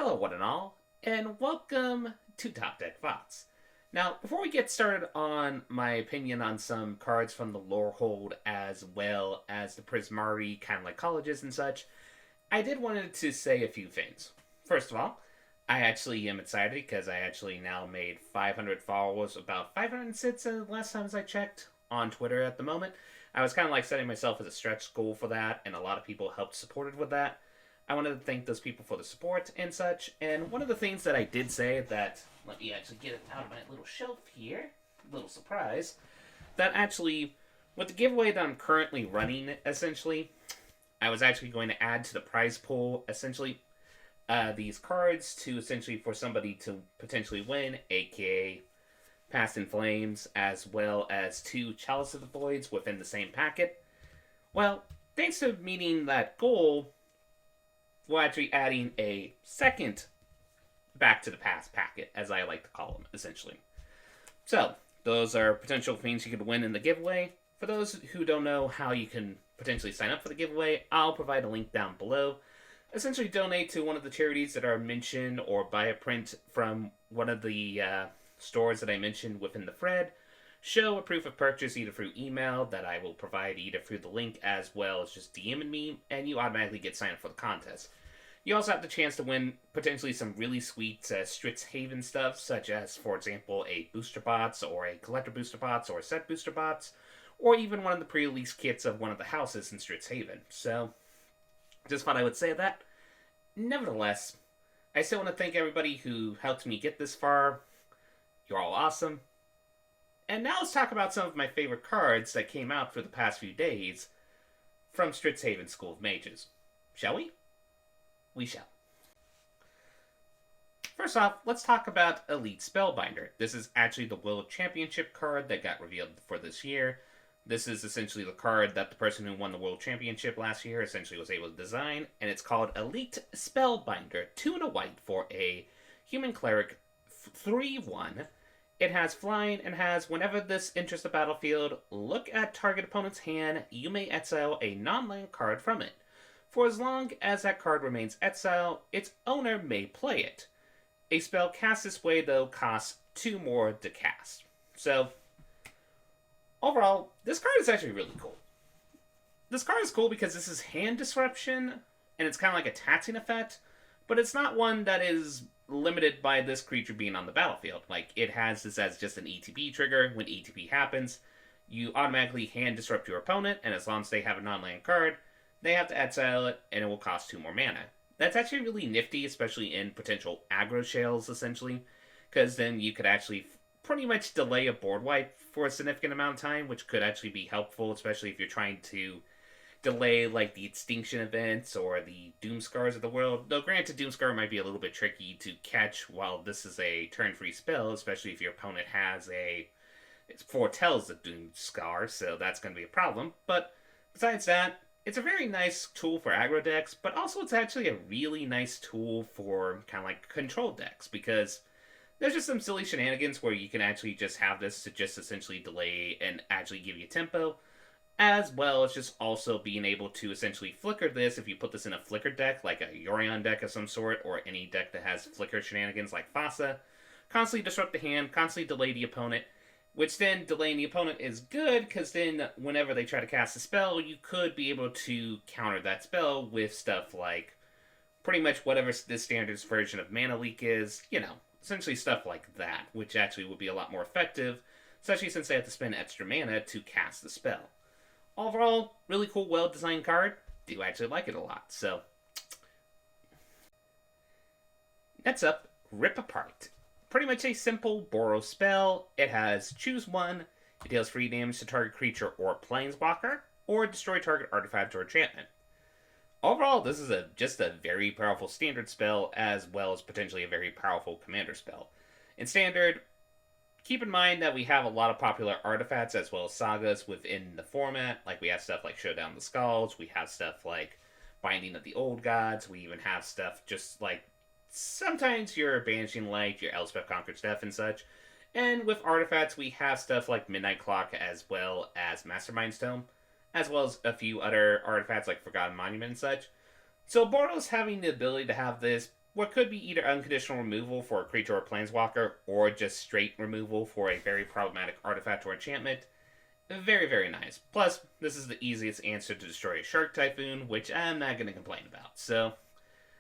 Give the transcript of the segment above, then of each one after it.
Hello, one and all, and welcome to Top Deck Thoughts. Now, before we get started on my opinion on some cards from the Lorehold as well as the Prismari, kind of like colleges and such, I did wanted to say a few things. First of all, I actually am excited because I actually now made 500 followers, about 506 the last time I checked on Twitter at the moment. I was kind of like setting myself as a stretch goal for that, and a lot of people helped supported with that. I wanted to thank those people for the support and such. And one of the things that I did say that, let me actually get it out of my little shelf here, little surprise, that actually, with the giveaway that I'm currently running, essentially, I was actually going to add to the prize pool, essentially, these cards to essentially for somebody to potentially win, aka Past in Flames, as well as 2 Chalice of the Voids within the same packet. Well, thanks to meeting that goal, we're actually adding a second Back to the Past packet, as I like to call them, essentially. So, those are potential things you could win in the giveaway. For those who don't know how you can potentially sign up for the giveaway, I'll provide a link down below. Essentially, donate to one of the charities that are mentioned or buy a print from one of the stores that I mentioned within the thread. Show a proof of purchase either through email that I will provide either through the link as well as just DMing me, and you automatically get signed up for the contest. You also have the chance to win potentially some really sweet Strixhaven stuff, such as, for example, a booster bots, or a collector booster bots, or a set booster bots, or even one of the pre-release kits of one of the houses in Strixhaven. So, just thought I would say that. Nevertheless, I still want to thank everybody who helped me get this far. You're all awesome. And now let's talk about some of my favorite cards that came out for the past few days from Strixhaven School of Mages. Shall we? We shall. First off, let's talk about Elite Spellbinder. This is actually the World Championship card that got revealed for this year. This is essentially the card that the person who won the World Championship last year essentially was able to design, and it's called Elite Spellbinder, 2 and a white for a Human Cleric 3/1. It has flying and has, whenever this enters the battlefield, look at target opponent's hand, you may exile a non-land card from it. For as long as that card remains exiled, its owner may play it. A spell cast this way, though, costs 2 more to cast. So, overall, this card is actually really cool. This card is cool because this is hand disruption, and it's kind of like a taxing effect, but it's not one that is limited by this creature being on the battlefield. Like, it has this as just an ETB trigger. When ETB happens, you automatically hand disrupt your opponent, and as long as they have a non-land card, they have to exile it, and it will cost 2 more mana. That's actually really nifty, especially in potential aggro shells, essentially, because then you could actually pretty much delay a board wipe for a significant amount of time, which could actually be helpful, especially if you're trying to delay, like, the Extinction events or the Doomskars of the world. Though, granted, Doomskar might be a little bit tricky to catch while this is a turn-free spell, especially if your opponent has it foretells the Doomskar, so that's going to be a problem. But besides that, it's a very nice tool for aggro decks, but also it's actually a really nice tool for kind of like control decks, because there's just some silly shenanigans where you can actually just have this to just essentially delay and actually give you tempo, as well as just also being able to essentially flicker this if you put this in a flicker deck, like a Yorion deck of some sort, or any deck that has flicker shenanigans like Fasa. Constantly disrupt the hand, constantly delay the opponent, which then delaying the opponent is good, because then whenever they try to cast a spell, you could be able to counter that spell with stuff like pretty much whatever the standards version of Mana Leak is, essentially stuff like that, which actually would be a lot more effective, especially since they have to spend extra mana to cast the spell. Overall, really cool, well-designed card. Do actually like it a lot, so. Next up, Rip Apart. Pretty much a simple Boros spell. It has choose 1, it deals 3 damage to target creature or planeswalker, or destroy target artifact or enchantment. Overall, this is just a very powerful standard spell, as well as potentially a very powerful commander spell. In standard, keep in mind that we have a lot of popular artifacts as well as sagas within the format. Like, we have stuff like Showdown of the Skulls, we have stuff like Binding of the Old Gods, we even have stuff just like sometimes your Banishing Light, your Elspeth Conquers Death and such. And with artifacts, we have stuff like Midnight Clock as well as Mastermind Stone, as well as a few other artifacts like Forgotten Monument and such. So Boros having the ability to have this what could be either unconditional removal for a creature or planeswalker, or just straight removal for a very problematic artifact or enchantment. Very, very nice. Plus, this is the easiest answer to destroy a Shark Typhoon, which I'm not going to complain about. So,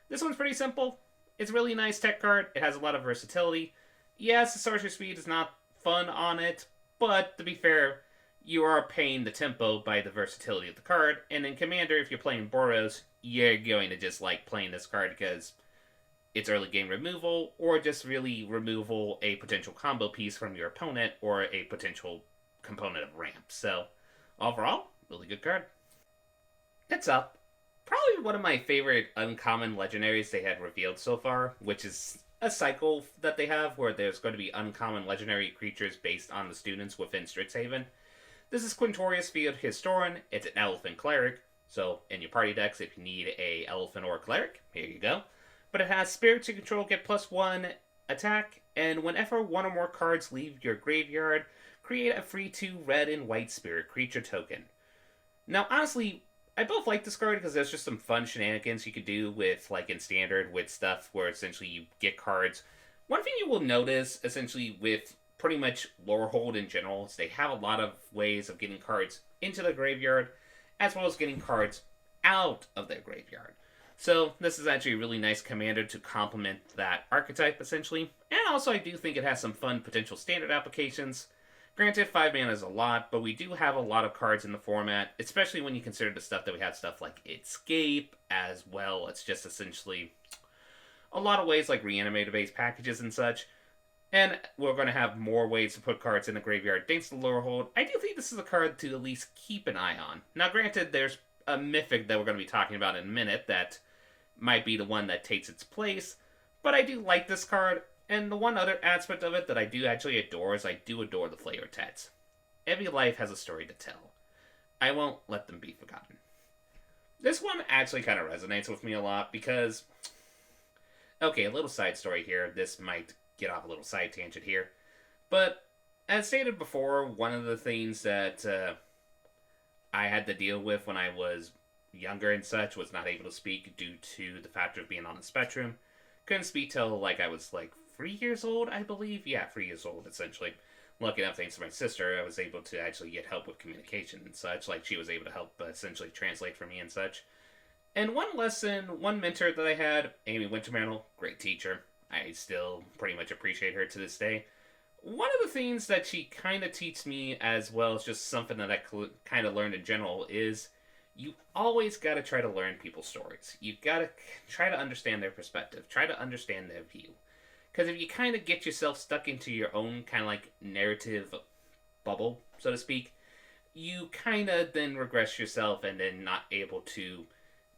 this one's pretty simple. It's a really nice tech card. It has a lot of versatility. Yes, the sorcery speed is not fun on it, but to be fair, you are paying the tempo by the versatility of the card. And in Commander, if you're playing Boros, you're going to just like playing this card because it's early game removal, or just really removal a potential combo piece from your opponent, or a potential component of ramp. So, overall, really good card. Next up, probably one of my favorite uncommon legendaries they had revealed so far, which is a cycle that they have where there's going to be uncommon legendary creatures based on the students within Strixhaven. This is Quintorius Field Historian. It's an elephant cleric, so in your party decks, if you need a elephant or a cleric, here you go. But it has spirits you control get +1 attack, and whenever one or more cards leave your graveyard, create a free 2 red and white spirit creature token. Now, honestly, I both like this card because there's just some fun shenanigans you could do with, like, in Standard, with stuff where essentially you get cards. One thing you will notice, essentially, with pretty much Lorehold in general, is they have a lot of ways of getting cards into the graveyard, as well as getting cards out of their graveyard. So, this is actually a really nice commander to complement that archetype, essentially. And also, I do think it has some fun potential Standard applications. Granted, 5 mana is a lot, but we do have a lot of cards in the format, especially when you consider the stuff that we have stuff like Escape, as well. It's just essentially a lot of ways like Reanimator-based packages and such. And we're going to have more ways to put cards in the graveyard thanks to Lorehold. I do think this is a card to at least keep an eye on. Now, granted, there's a Mythic that we're going to be talking about in a minute that might be the one that takes its place, but I do like this card. And the one other aspect of it that I do actually adore is I do adore the Flavor Tats. Every life has a story to tell. I won't let them be forgotten. This one actually kind of resonates with me a lot because... Okay, a little side story here. This might get off a little side tangent here. But, as stated before, one of the things that I had to deal with when I was younger and such was not able to speak due to the factor of being on the spectrum. Couldn't speak till like I was like 3 years old, I believe. Yeah, 3 years old, essentially. Lucky enough, thanks to my sister, I was able to actually get help with communication and such. Like, she was able to help essentially translate for me and such. And one mentor that I had, Amy Wintermantle, great teacher. I still pretty much appreciate her to this day. One of the things that she kind of teaches me, as well as just something that I kind of learned in general, is you always got to try to learn people's stories. You got to try to understand their perspective. Try to understand their view. Because if you kind of get yourself stuck into your own kind of like narrative bubble, so to speak, you kind of then regress yourself and then not able to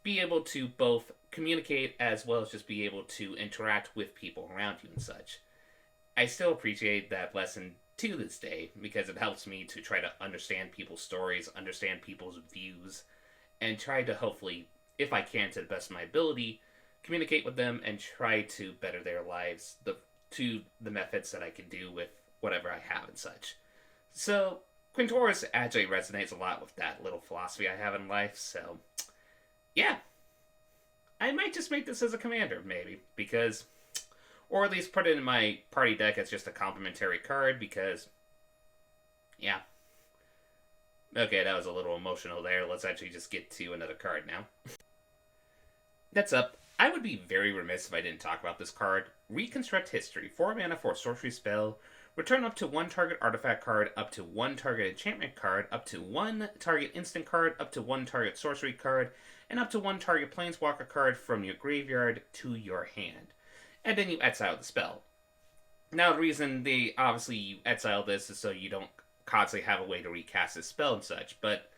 be able to both communicate as well as just be able to interact with people around you and such. I still appreciate that lesson to this day because it helps me to try to understand people's stories, understand people's views, and try to hopefully, if I can to the best of my ability, communicate with them and try to better their lives to the methods that I can do with whatever I have and such. So, Quintorius actually resonates a lot with that little philosophy I have in life, so yeah. I might just make this as a commander, maybe, because, or at least put it in my party deck as just a complimentary card, because, yeah. Okay, that was a little emotional there. Let's actually just get to another card now. Next up, I would be very remiss if I didn't talk about this card. Reconstruct History. 4 mana for a sorcery spell. Return up to 1 target artifact card, up to 1 target enchantment card, up to 1 target instant card, up to 1 target sorcery card, and up to 1 target planeswalker card from your graveyard to your hand. And then you exile the spell. Now, the reason obviously you exile this is so you don't constantly have a way to recast this spell and such, but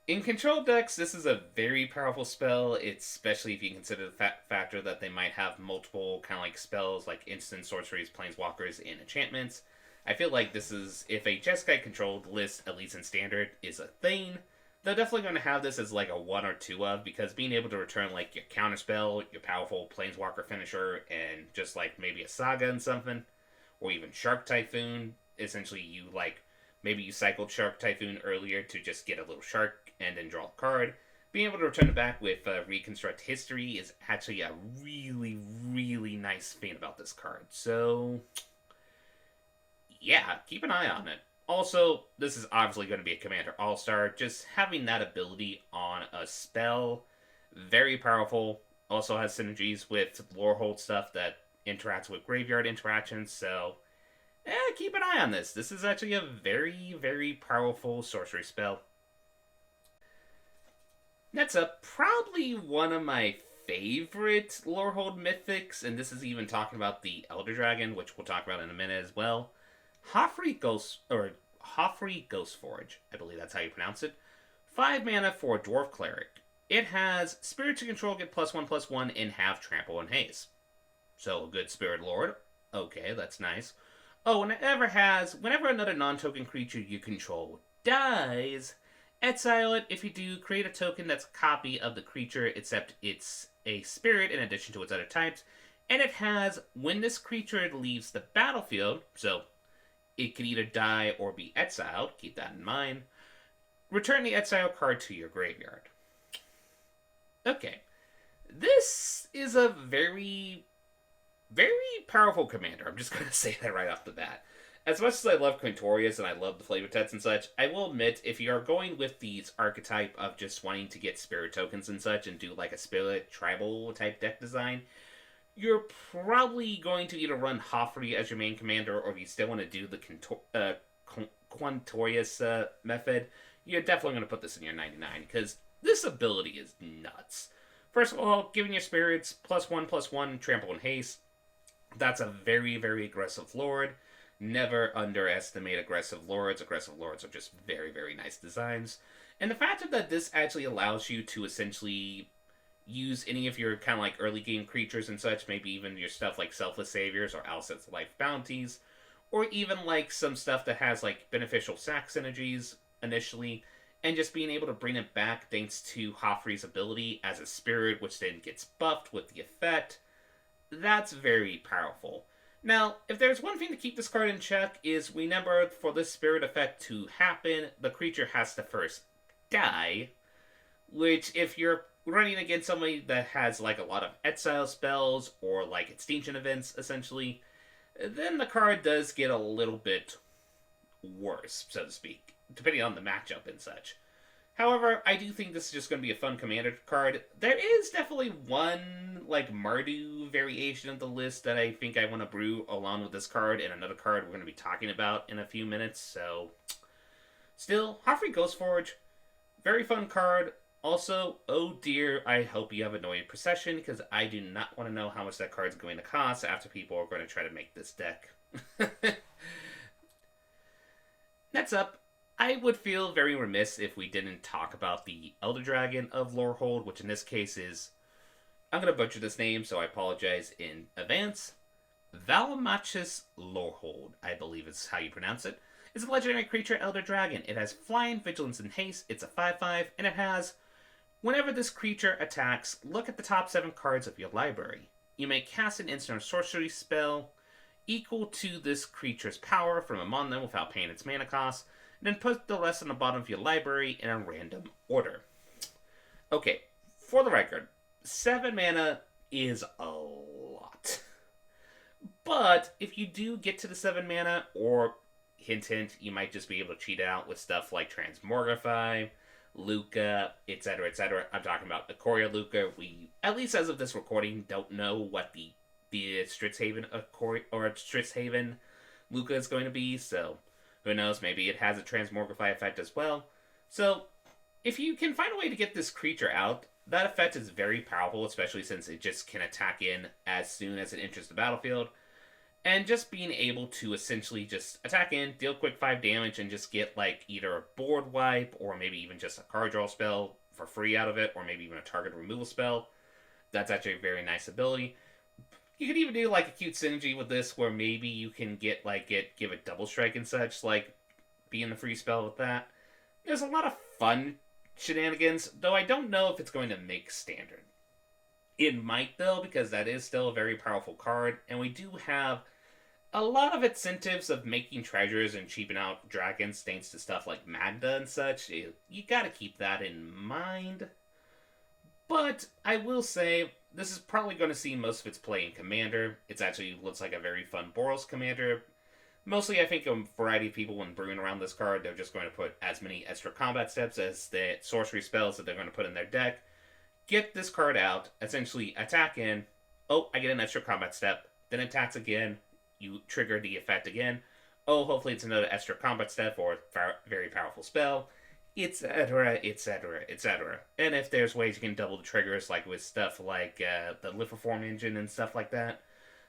in control decks, this is a very powerful spell, especially if you consider the factor that they might have multiple kind of like spells, like instant sorceries, planeswalkers, and enchantments. I feel like this is, if a Jeskai controlled list, at least in Standard, is a thing, they're definitely going to have this as like a 1 or 2 of, because being able to return like your counterspell, your powerful planeswalker finisher, and just like maybe a saga and something, or even Shark Typhoon, essentially you like, maybe you cycled Shark Typhoon earlier to just get a little shark and then draw a card. Being able to return it back with Reconstruct History is actually a really, really nice thing about this card. So, yeah, keep an eye on it. Also, this is obviously going to be a Commander All-Star. Just having that ability on a spell, very powerful. Also has synergies with Lorehold stuff that interacts with graveyard interactions, so keep an eye on this. This is actually a very, very powerful sorcery spell. Next up, probably one of my favorite Lorehold mythics, and this is even talking about the Elder Dragon, which we'll talk about in a minute as well. Joffrey Ghostforge, I believe that's how you pronounce it. 5 mana for a Dwarf Cleric. It has Spirit to Control, get +1/+1, and have Trample and Haste. So a good Spirit Lord. Okay, that's nice. Oh, and it ever has, whenever another non-token creature you control dies, exile it. If you do, create a token that's a copy of the creature, except it's a spirit in addition to its other types. And it has, when this creature leaves the battlefield, so it can either die or be exiled, keep that in mind, return the exile card to your graveyard. Okay, this is a very, very powerful commander. I'm just going to say that right off the bat. As much as I love Quintorius and I love the flavor text and such, I will admit, if you are going with these archetype of just wanting to get spirit tokens and such and do like a spirit tribal type deck design, you're probably going to either run Joffrey as your main commander, or if you still want to do the Quintorius method, you're definitely going to put this in your 99, because this ability is nuts. First of all, giving your spirits +1/+1, trample and haste. That's a very, very aggressive lord. Never underestimate aggressive lords. Aggressive lords are just very, very nice designs. And the fact that this actually allows you to essentially use any of your kind of like early game creatures and such, maybe even your stuff like Selfless Saviors or Alset's Life Bounties, or even like some stuff that has like beneficial sack synergies initially, and just being able to bring it back thanks to Joffrey's ability as a spirit, which then gets buffed with the effect. That's very powerful. Now, if there's one thing to keep this card in check is, remember, for this spirit effect to happen, the creature has to first die, which if you're running against somebody that has like a lot of exile spells or like extinction events, essentially, then the card does get a little bit worse, so to speak, depending on the matchup and such. However, I do think this is just going to be a fun commander card. There is definitely one, like, Mardu variation of the list that I think I want to brew along with this card, and another card we're going to be talking about in a few minutes, so... Still, Joffrey Ghostforge, very fun card. Also, oh dear, I hope you have Annoying Procession, because I do not want to know how much that card's going to cost after people are going to try to make this deck. Next up, I would feel very remiss if we didn't talk about the Elder Dragon of Lorehold, which in this case is... I'm going to butcher this name, so I apologize in advance. Valmachus Lorehold, I believe is how you pronounce it. It's a legendary creature, Elder Dragon. It has Flying, Vigilance, and Haste. It's a 5/5, and it has... Whenever this creature attacks, look at the top 7 cards of your library. You may cast an instant or sorcery spell equal to this creature's power from among them without paying its mana cost, and then put the rest on the bottom of your library in a random order. Okay, for the record, 7 mana is a lot. But if you do get to the 7 mana, or hint hint, you might just be able to cheat out with stuff like Transmogrify, Luca, etc., etc. I'm talking about Ikoria Luca. We, at least as of this recording, don't know what the Strixhaven or Strixhaven Luca is going to be, so who knows, maybe it has a Transmogrify effect as well. So, if you can find a way to get this creature out, that effect is very powerful, especially since it just can attack in as soon as it enters the battlefield. And just being able to essentially just attack in, deal quick 5 damage, and just get like either a board wipe, or maybe even just a card draw spell for free out of it, or maybe even a target removal spell. That's actually a very nice ability. You could even do like a cute synergy with this, where maybe you can get give it double strike and such, like being the free spell with that. There's a lot of fun shenanigans, though I don't know if it's going to make standard. It might though, because that is still a very powerful card, and we do have a lot of incentives of making treasures and cheaping out dragons thanks to stuff like Magda and such. You gotta keep that in mind. But I will say, this is probably going to see most of its play in Commander. It actually looks like a very fun Boros Commander. Mostly, I think a variety of people, when brewing around this card, they're just going to put as many extra combat steps as the sorcery spells that they're going to put in their deck. Get this card out, essentially attack in. Oh, I get an extra combat step. Then attacks again. You trigger the effect again. Oh, hopefully it's another extra combat step or very powerful spell, etc., etc., etc. And if there's ways you can double the triggers, like with stuff like the Lithoform engine and stuff like that,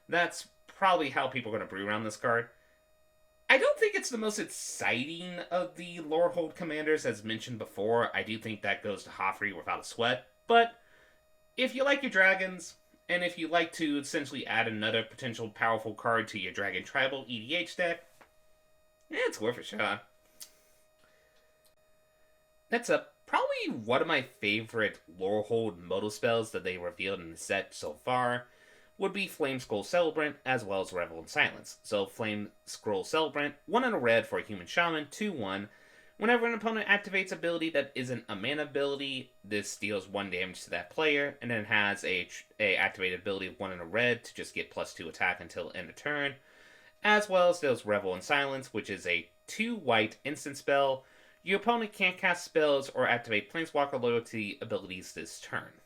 that's probably how people are going to brew around this card. I don't think it's the most exciting of the Lorehold commanders, as mentioned before. I do think that goes to Joffrey without a sweat. But if you like your dragons, and if you like to essentially add another potential powerful card to your Dragon Tribal EDH deck, it's worth a shot. Next up, probably one of my favorite Lorehold modal spells that they revealed in the set so far would be Flame Scroll Celebrant, as well as Revel in Silence. So Flame Scroll Celebrant, 1 and a red for a human shaman, 2/1. Whenever an opponent activates ability that isn't a mana ability, this deals 1 damage to that player, and then has a activated ability of 1 and a red to just get +2 attack until end of turn. As well as there's Revel in Silence, which is a 2 white instant spell. Your opponent can't cast spells or activate Planeswalker Loyalty abilities this turn.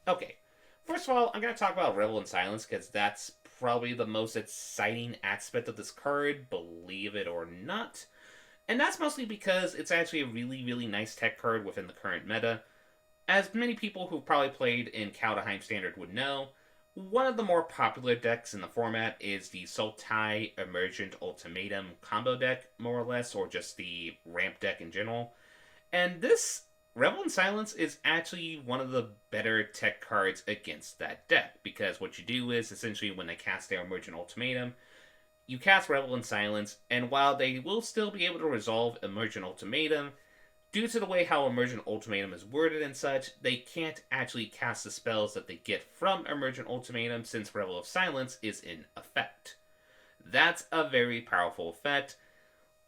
Okay. First of all, I'm going to talk about Revel in Silence, because that's probably the most exciting aspect of this card, believe it or not. And that's mostly because it's actually a really, really nice tech card within the current meta. As many people who've probably played in Kaldheim Standard would know, one of the more popular decks in the format is the Sultai Emergent Ultimatum combo deck, more or less, or just the ramp deck in general. And this Revel in Silence is actually one of the better tech cards against that deck, because what you do is, essentially, when they cast their Emergent Ultimatum, you cast Revel in Silence, and while they will still be able to resolve Emergent Ultimatum, due to the way how Emergent Ultimatum is worded and such, they can't actually cast the spells that they get from Emergent Ultimatum, since Revel of Silence is in effect. That's a very powerful effect.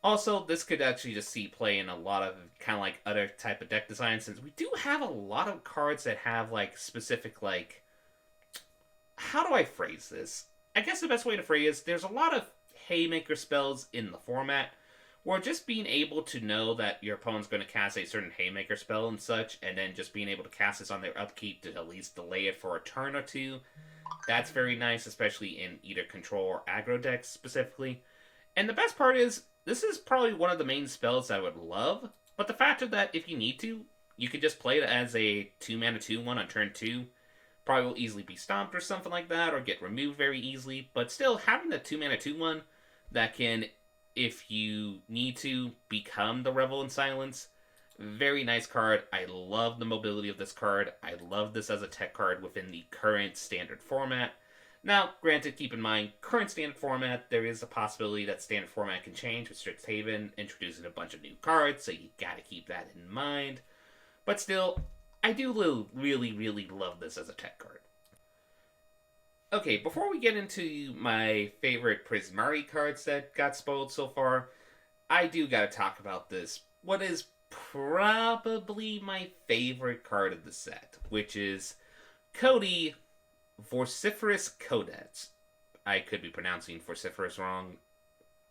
Also, this could actually just see play in a lot of kind of like other type of deck designs, since we do have a lot of cards that have like specific, like, how do I phrase this? I guess the best way to phrase is, there's a lot of haymaker spells in the format, where just being able to know that your opponent's going to cast a certain haymaker spell and such, and then just being able to cast this on their upkeep to at least delay it for a turn or two, that's very nice, especially in either control or aggro decks specifically. And the best part is, this is probably one of the main spells I would love, but the fact of that, if you need to, you could just play it as a 2-mana 2/1 on turn 2. Probably will easily be stomped or something like that, or get removed very easily, but still, having the 2-mana 2/1 that can, if you need to, become the Revel in Silence, very nice card. I love the mobility of this card. I love this as a tech card within the current standard format. Now, granted, keep in mind, current standard format, there is a possibility that standard format can change with Strixhaven introducing a bunch of new cards, so you gotta keep that in mind. But still, I do really, really love this as a tech card. Okay, before we get into my favorite Prismari cards that got spoiled so far, I do gotta talk about this. What is probably my favorite card of the set, which is Cody, Vociferous Codex. I could be pronouncing Vociferous wrong.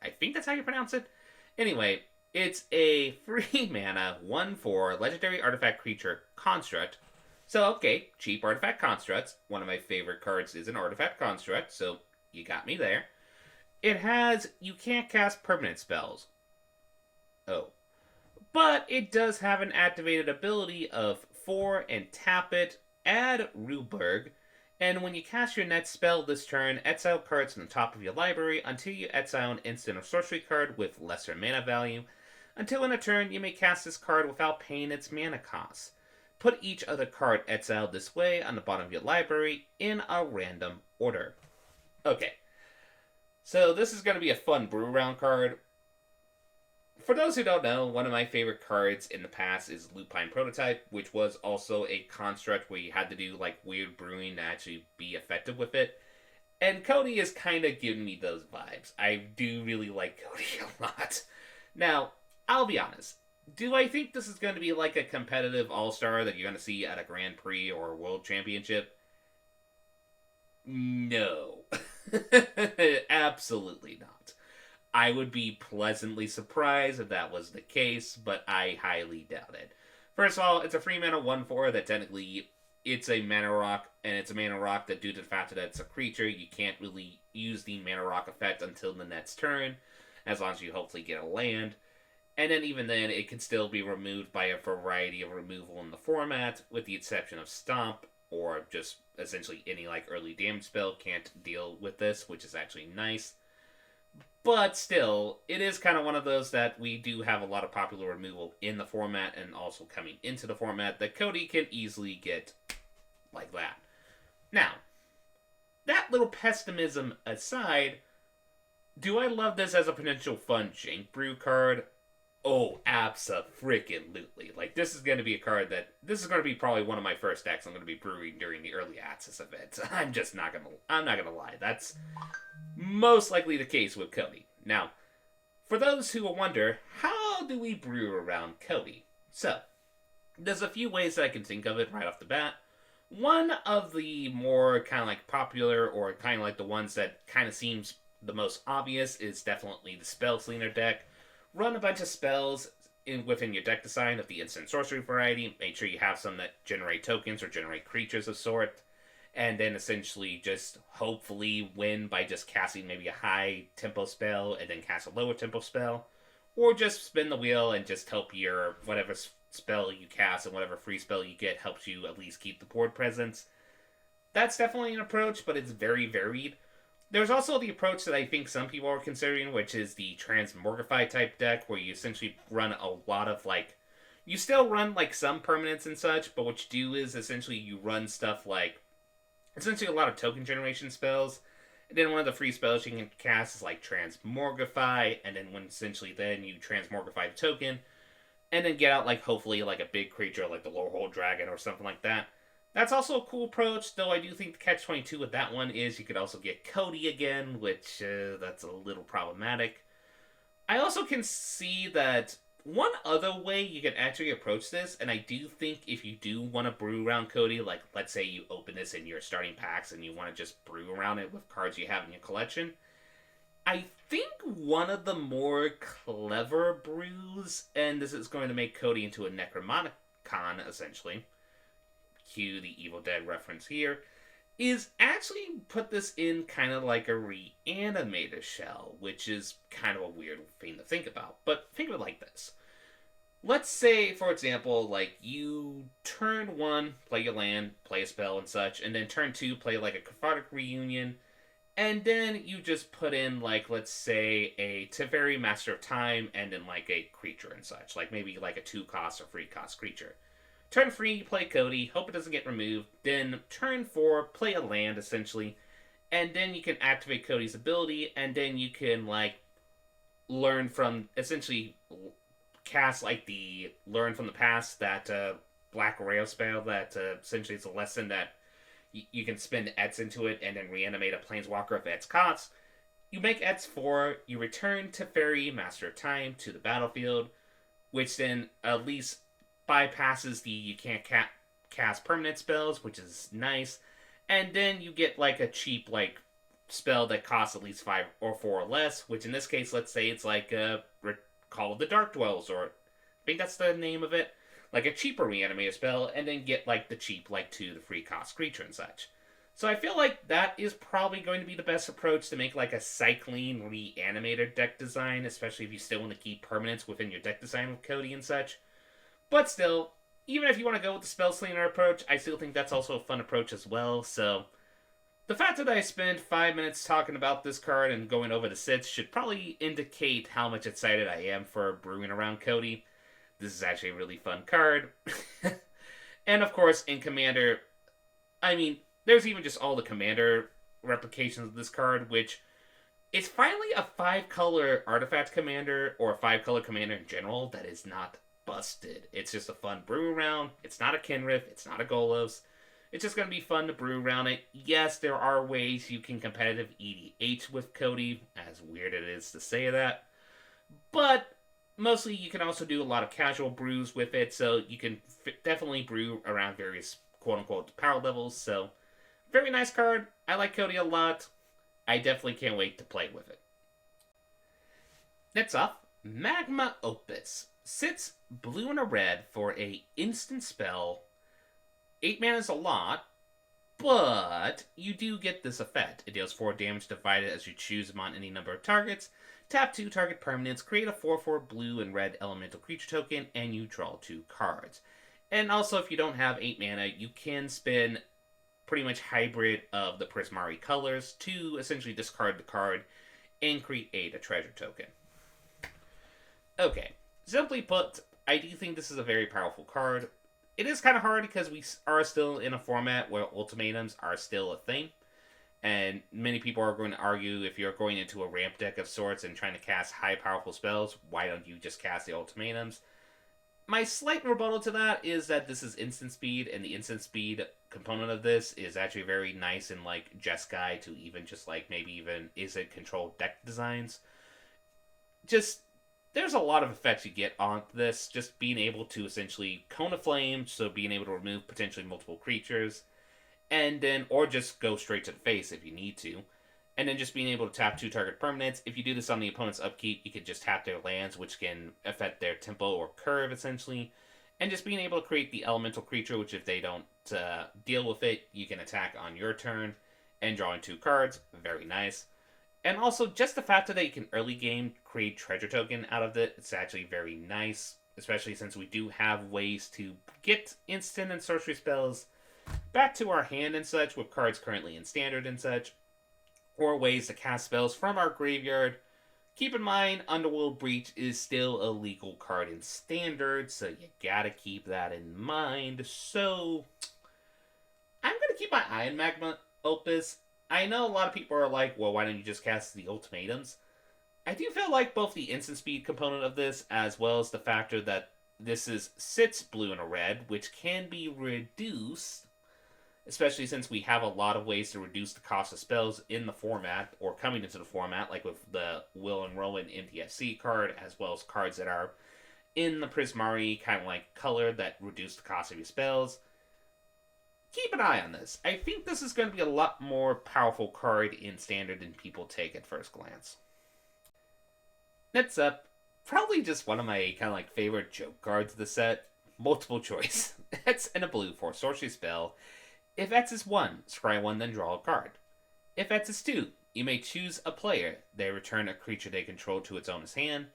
I think that's how you pronounce it. Anyway, it's a 3-mana, 1/4 legendary artifact creature construct. So, okay, cheap artifact constructs. One of my favorite cards is an artifact construct, so you got me there. It has, you can't cast permanent spells. Oh. But it does have an activated ability of 4 and tap it, add Ruberg, and when you cast your next spell this turn, exile cards from the top of your library until you exile an instant or sorcery card with lesser mana value. Until in a turn, you may cast this card without paying its mana cost. Put each other card exiled this way on the bottom of your library in a random order. Okay, so this is going to be a fun brew round card. For those who don't know, one of my favorite cards in the past is Lupine Prototype, which was also a construct where you had to do like weird brewing to actually be effective with it. And Cody is kind of giving me those vibes. I do really like Cody a lot. Now, I'll be honest. Do I think this is going to be like a competitive all-star that you're going to see at a Grand Prix or a World Championship? No. Absolutely not. I would be pleasantly surprised if that was the case, but I highly doubt it. First of all, it's a free mana 1/4 that technically it's a mana rock, and it's a mana rock that, due to the fact that it's a creature, you can't really use the mana rock effect until the next turn, as long as you hopefully get a land. And then, even then, it can still be removed by a variety of removal in the format, with the exception of Stomp, or just essentially any like early damage spell can't deal with this, which is actually nice. But still, it is kind of one of those that we do have a lot of popular removal in the format and also coming into the format that Cody can easily get like that. Now, that little pessimism aside, do I love this as a potential fun Jank Brew card? Oh, abso-freaking-lutely. Like, this is going to be a card that... This is going to be probably one of my first decks I'm going to be brewing during the early access event. I'm just not going to... I'm not going to lie. That's most likely the case with Cody. Now, for those who will wonder, how do we brew around Cody? So, there's a few ways that I can think of it right off the bat. One of the more kind of like popular, or kind of like the ones that kind of seems the most obvious, is definitely the Spellslinger deck. Run a bunch of spells within your deck design of the instant sorcery variety. Make sure you have some that generate tokens or generate creatures of sort. And then essentially just hopefully win by just casting maybe a high tempo spell and then cast a lower tempo spell. Or just spin the wheel and just hope your whatever spell you cast and whatever free spell you get helps you at least keep the board presence. That's definitely an approach, but it's very varied. There's also the approach that I think some people are considering, which is the Transmogrify type deck, where you essentially run a lot of, like... You still run, like, some permanents and such, but what you do is essentially you run stuff like... Essentially a lot of token generation spells, and then one of the free spells you can cast is, like, Transmogrify, and then when essentially then you Transmogrify the token, and then get out, like, hopefully, like, a big creature like the Lorehold Dragon or something like that. That's also a cool approach, though I do think the catch-22 with that one is you could also get Cody again, which that's a little problematic. I also can see that one other way you can actually approach this, and I do think if you do want to brew around Cody, like let's say you open this in your starting packs and you want to just brew around it with cards you have in your collection, I think one of the more clever brews, and this is going to make Cody into a Necromonicon, essentially, cue the Evil Dead reference here, is actually put this in kind of like a reanimator shell, which is kind of a weird thing to think about. But think of it like this. Let's say, for example, like you turn 1, play your land, play a spell and such, and then turn 2, play like a Cathartic Reunion, and then you just put in, like, let's say, a Teferi Master of Time, and then like a creature and such, like maybe like a 2-cost or 3-cost creature. Turn 3, you play Cody, hope it doesn't get removed. Then turn 4, play a land, essentially. And then you can activate Cody's ability, and then you can, like, learn from, essentially, cast, like, the Learn from the Past, that Black Rail spell that essentially is a lesson that you can spend Ets into it and then reanimate a Planeswalker of Ets cost. You make Ets 4, you return Teferi, Master of Time, to the battlefield, which then at least bypasses the you can't cast permanent spells, which is nice, and then you get like a cheap like spell that costs at least 5 or 4 or less, which in this case, let's say it's like Call of the Dark Dwellers, or I think that's the name of it, like a cheaper reanimator spell, and then get like the cheap like 2 the free cost creature and such. So I feel like that is probably going to be the best approach to make like a cycling reanimator deck design, especially if you still want to keep permanents within your deck design with Cody and such. But still, even if you want to go with the Spellslinger approach, I still think that's also a fun approach as well. So, the fact that I spent 5 minutes talking about this card and going over the sits should probably indicate how much excited I am for brewing around Cody. This is actually a really fun card. And of course, in Commander, I mean, there's even just all the Commander replications of this card, which is finally a 5-color artifact commander, or a 5-color commander in general, that is not busted. It's just a fun brew around. It's not a Kenrith. It's not a Golos. It's just going to be fun to brew around it. Yes, there are ways you can competitive EDH with Cody, as weird it is to say that. But Mostly, you can also do a lot of casual brews with it, so you can definitely brew around various quote-unquote power levels, so very nice card. I like Cody a lot. I definitely can't wait to play with it. Next up, Magma Opus. Sits blue and a red for a instant spell. 8 mana is a lot, but you do get this effect. It deals 4 damage divided as you choose them on any number of targets. Tap 2 target permanents, create a 4/4 blue and red elemental creature token, and you draw 2 cards. And also, if you don't have 8 mana, you can spin pretty much hybrid of the Prismari colors to essentially discard the card and create a treasure token. Okay, simply put, I do think this is a very powerful card. It is kind of hard because we are still in a format where ultimatums are still a thing. And many people are going to argue if you're going into a ramp deck of sorts and trying to cast high powerful spells, why don't you just cast the ultimatums? My slight rebuttal to that is that this is instant speed, and the instant speed component of this is actually very nice in like Jeskai to even just like maybe even Izzet controlled deck designs. Just there's a lot of effects you get on this, just being able to essentially Cone of Flame, so being able to remove potentially multiple creatures, and then, or just go straight to the face if you need to. And then just being able to tap 2 target permanents. If you do this on the opponent's upkeep, you can just tap their lands, which can affect their tempo or curve, essentially. And just being able to create the elemental creature, which if they don't deal with it, you can attack on your turn. And drawing 2 cards, very nice. And also, just the fact that you can early game create treasure token out of it, it's actually very nice. Especially since we do have ways to get instant and sorcery spells back to our hand and such, with cards currently in standard and such, or ways to cast spells from our graveyard. Keep in mind, Underworld Breach is still a legal card in standard, so you gotta keep that in mind. So, I'm gonna keep my eye on Magma Opus. I know a lot of people are like, well, why don't you just cast the ultimatums? I do feel like both the instant speed component of this, as well as the factor that this sits blue and a red, which can be reduced, especially since we have a lot of ways to reduce the cost of spells in the format, or coming into the format, like with the Will and Rowan MTFC card, as well as cards that are in the Prismari kind of like color that reduce the cost of your spells. Keep an eye on this. I think this is going to be a lot more powerful card in standard than people take at first glance. Next up, probably just one of my kind of like favorite joke cards of the set, Multiple Choice. That's in a blue for a sorcery spell. If X is 1, scry 1, then draw a card. If X is 2, you may choose a player. They return a creature they control to its owner's hand.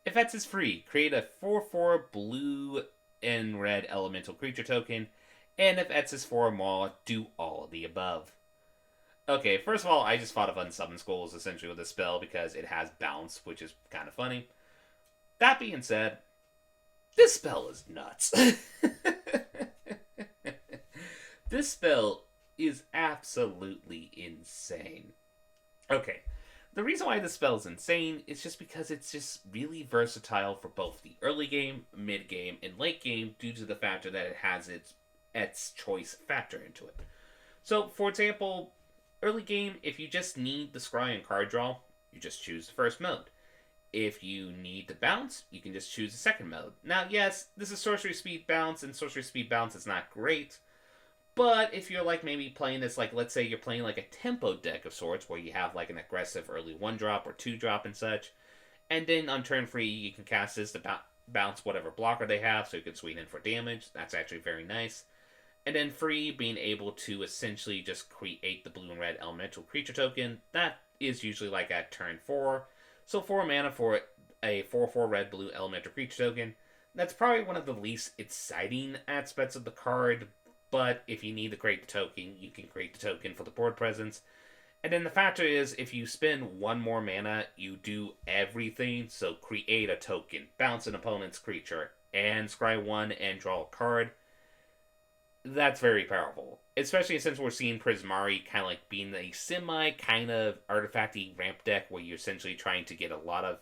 If X is free, create a 4/4 blue and red elemental creature token. And if X is 4 or more, do all of the above. Okay, first of all, I just thought of Unsummon Skulls essentially with this spell because it has bounce, which is kind of funny. That being said, this spell is nuts. This spell is absolutely insane. Okay, the reason why this spell is insane is just because it's just really versatile for both the early game, mid game, and late game due to the factor that it has its choice factor into it. So, for example, early game, if you just need the scry and card draw, you just choose the first mode. If you need to bounce, you can just choose the second mode. Now, yes, this is Sorcery Speed Bounce, and Sorcery Speed Bounce is not great. But if you're like maybe playing this, like let's say you're playing like a tempo deck of sorts, where you have like an aggressive early 1-drop or 2-drop and such, and then on turn 3 you can cast this to bounce whatever blocker they have, so you can swing in for damage. That's actually very nice. And then free, being able to essentially just create the blue and red elemental creature token, that is usually like at turn 4. So 4 mana for a 4/4 red blue elemental creature token. That's probably one of the least exciting aspects of the card, but if you need to create the token, you can create the token for the board presence. And then the factor is, if you spend 1 more mana, you do everything. So create a token, bounce an opponent's creature, and scry 1 and draw a card. That's very powerful. Especially since we're seeing Prismari kind of like being a semi kind of artifacty ramp deck where you're essentially trying to get a lot of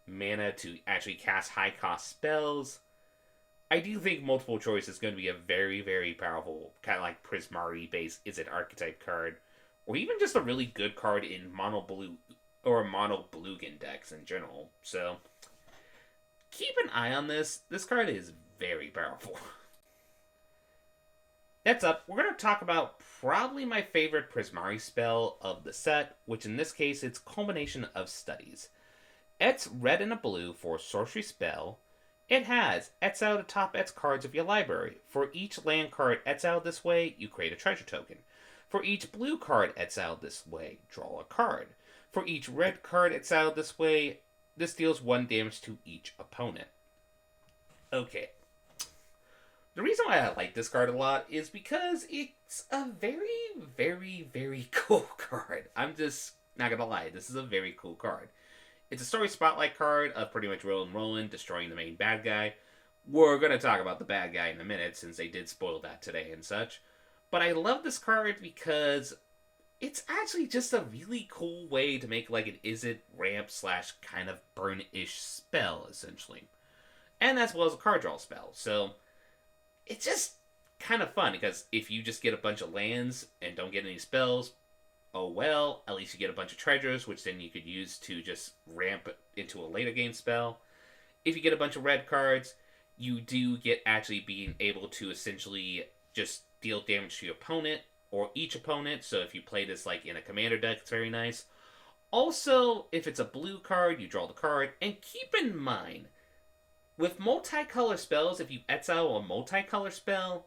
mana to actually cast high cost spells. I do think Multiple Choice is going to be a very, very powerful kind of like Prismari based Izzet archetype card, or even just a really good card in mono blue or mono Bluegan decks in general. So keep an eye on this. This card is very powerful. Next up, we're going to talk about probably my favorite Prismari spell of the set, which in this case, it's Culmination of Studies. It's red and a blue for a sorcery spell. It has exile the top X cards of your library. For each land card exiled this way, you create a treasure token. For each blue card exiled this way, draw a card. For each red card exiled this way, this deals 1 damage to each opponent. Okay. The reason why I like this card a lot is because it's a very, very, very cool card. I'm just not gonna lie, this is a very cool card. It's a story spotlight card of pretty much rolling, destroying the main bad guy. We're gonna talk about the bad guy in a minute since they did spoil that today and such. But I love this card because it's actually just a really cool way to make like an Izzet ramp / kind of burn-ish spell, essentially. And as well as a card draw spell. So it's just kind of fun because if you just get a bunch of lands and don't get any spells, oh well, at least you get a bunch of treasures, which then you could use to just ramp into a later game spell. If you get a bunch of red cards, you do get actually being able to essentially just deal damage to your opponent or each opponent. So if you play this like in a commander deck, it's very nice. Also, if it's a blue card, you draw the card. And keep in mind, with multicolor spells, if you exile a multicolor spell,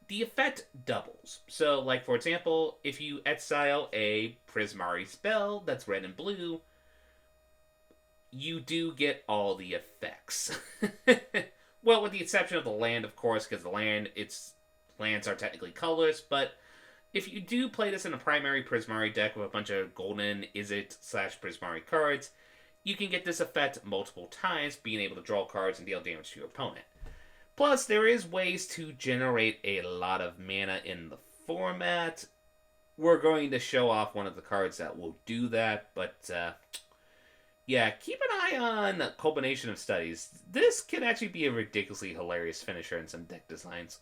the effect doubles. So, like, for example, if you exile a Prismari spell that's red and blue, you do get all the effects. Well, with the exception of the land, of course, because lands are technically colorless, but if you do play this in a primary Prismari deck with a bunch of golden Izzet / Prismari cards, you can get this effect multiple times, being able to draw cards and deal damage to your opponent. Plus, there is ways to generate a lot of mana in the format. We're going to show off one of the cards that will do that, but yeah, keep an eye on Culmination of Studies. This can actually be a ridiculously hilarious finisher in some deck designs.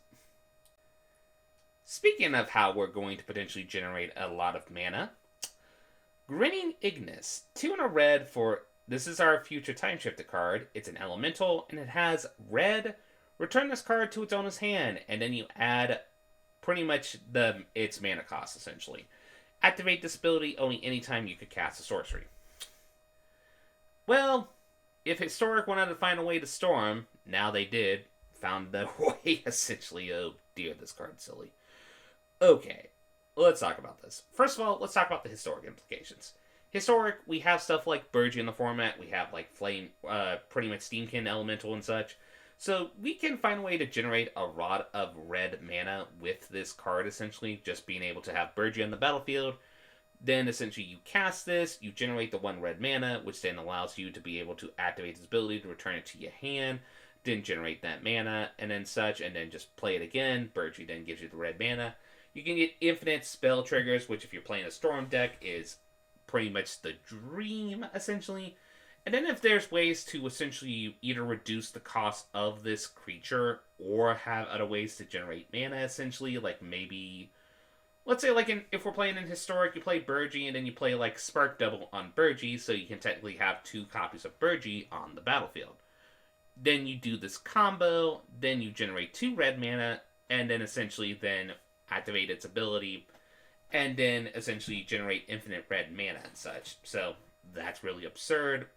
Speaking of how we're going to potentially generate a lot of mana, Grinning Ignis, 2 and a red for, this is our future Time Shifter card. It's an elemental, and it has red. Return this card to its owner's hand, and then you add pretty much its mana cost, essentially. Activate this ability only anytime you could cast a sorcery. Well, if Historic wanted to find a way to storm, now they did. Found the way, essentially. Oh dear, this card's silly. Okay, let's talk about this. First of all, let's talk about the Historic implications. Historic, we have stuff like Burgie in the format. We have like Flame, pretty much Steamkin Elemental and such. So we can find a way to generate a lot of red mana with this card, essentially. Just being able to have Burgie on the battlefield. Then, essentially, you cast this, you generate the 1 red mana, which then allows you to be able to activate this ability to return it to your hand, then generate that mana, and then such, and then just play it again. Burgie then gives you the red mana. You can get infinite spell triggers, which if you're playing a Storm deck is pretty much the dream, essentially. And then if there's ways to essentially either reduce the cost of this creature or have other ways to generate mana, essentially, like maybe, let's say like if we're playing in Historic, you play Burgie and then you play like Spark Double on Burgie, so you can technically have 2 copies of Burgie on the battlefield. Then you do this combo, then you generate 2 red mana, and then essentially then activate its ability, and then essentially generate infinite red mana and such. So that's really absurd.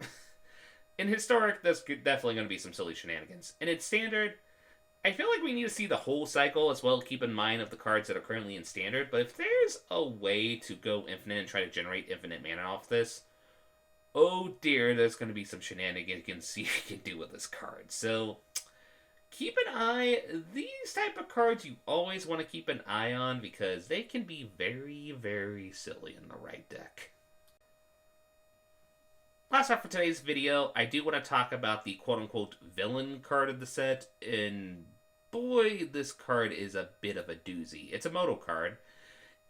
In Historic, there's definitely going to be some silly shenanigans. And in Standard, I feel like we need to see the whole cycle as well. Keep in mind of the cards that are currently in Standard. But if there's a way to go infinite and try to generate infinite mana off this, oh dear, there's going to be some shenanigans you can see you can do with this card. So keep an eye. These type of cards you always want to keep an eye on because they can be very, very silly in the right deck. Last up for today's video, I do want to talk about the quote-unquote villain card of the set, and boy, this card is a bit of a doozy. It's a moto card.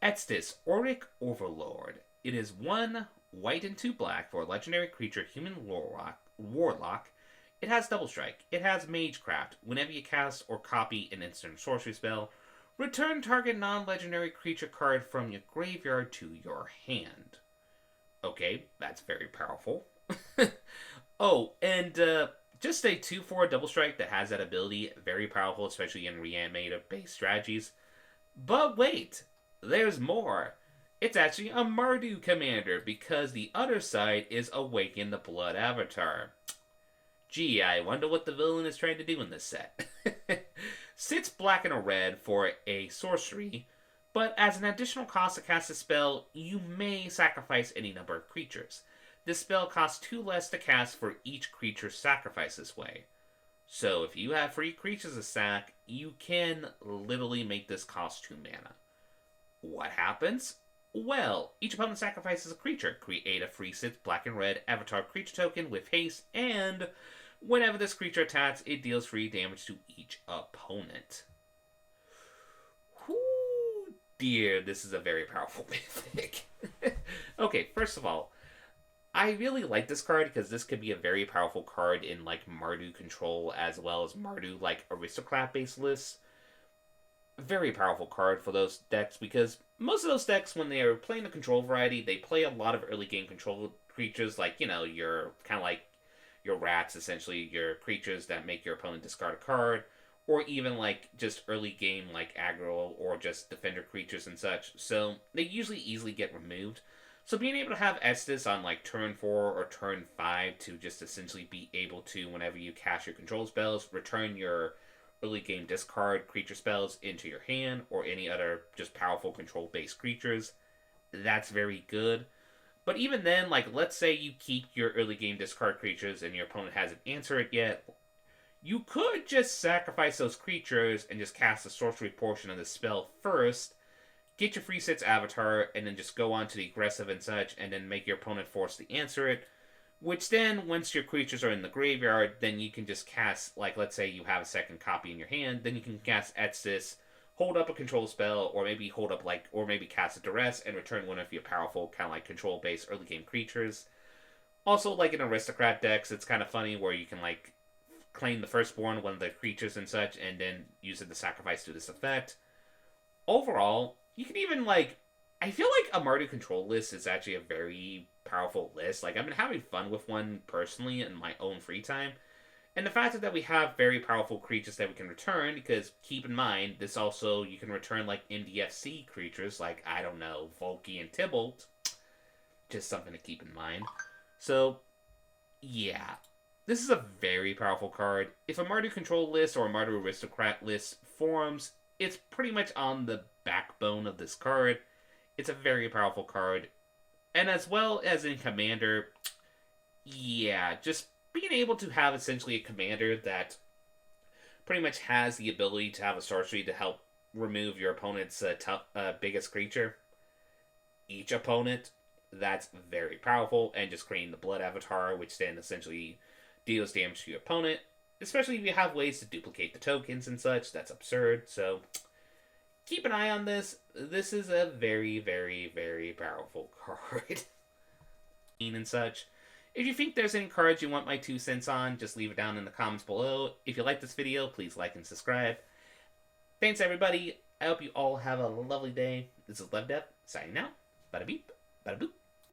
Extis Orc Overlord. It is 1 white and 2 black for a legendary creature, human warlock. It has double strike. It has Magecraft. Whenever you cast or copy an instant sorcery spell, return target non-legendary creature card from your graveyard to your hand. Okay, that's very powerful. Oh, and Just a 2/4 double strike that has that ability, very powerful, especially in reanimator-based strategies. But wait, there's more. It's actually a Mardu commander, because the other side is Awaken the Blood Avatar. Gee, I wonder what the villain is trying to do in this set. Sits black and a red for a sorcery, but as an additional cost to cast a spell, you may sacrifice any number of creatures. This spell costs 2 less to cast for each creature sacrificed this way. So if you have 3 creatures to sack, you can literally make this cost 2 mana. What happens? Well, each opponent sacrifices a creature. Create a free 6 black and red avatar creature token with haste, and whenever this creature attacks, it deals 3 damage to each opponent. Whoo, dear, this is a very powerful mythic. Okay, first of all, I really like this card because this could be a very powerful card in like Mardu control as well as Mardu like aristocrat based lists. Very powerful card for those decks, because most of those decks, when they are playing the control variety, they play a lot of early game control creatures, like, you know, your kind of like your rats, essentially, your creatures that make your opponent discard a card, or even like just early game like aggro or just defender creatures and such. So they usually easily get removed. So being able to have Extis on like turn 4 or turn 5 to just essentially be able to, whenever you cast your control spells, return your early game discard creature spells into your hand, or any other just powerful control based creatures, that's very good. But even then, like, let's say you keep your early game discard creatures and your opponent hasn't answered it yet, you could just sacrifice those creatures and just cast the sorcery portion of the spell first, get your free 6 avatar, and then just go on to the aggressive and such, and then make your opponent force to answer it. Which then, once your creatures are in the graveyard, then you can just cast, like, let's say you have a second copy in your hand, then you can cast Extis, hold up a control spell, or maybe hold up, like, or maybe cast a Duress, and return one of your powerful, kind of like, control-based early game creatures. Also, like in aristocrat decks, it's kind of funny where you can, like, claim the firstborn, one of the creatures and such, and then use it to sacrifice to this effect. Overall, you can even, like, I feel like a Mardu control list is actually a very powerful list. Like, I've been having fun with one personally in my own free time. And the fact that we have very powerful creatures that we can return, because keep in mind, this also, you can return like MDFC creatures, like, I don't know, Volky and Tybalt. Just something to keep in mind. So, yeah. This is a very powerful card. If a Mardu control list or a Mardu aristocrat list forms, it's pretty much on the backbone of this card. It's a very powerful card. And as well as in Commander, yeah, just being able to have essentially a Commander that pretty much has the ability to have a sorcery to help remove your opponent's biggest creature. Each opponent, that's very powerful. And just creating the Blood Avatar, which then essentially deals damage to your opponent. Especially if you have ways to duplicate the tokens and such, that's absurd. So keep an eye on this. This is a very, very, very powerful card. And such. If you think there's any cards you want my 2 cents on, just leave it down in the comments below. If you like this video, please like and subscribe. Thanks, everybody. I hope you all have a lovely day. This is LevDev, signing out. Bada beep, bada boop.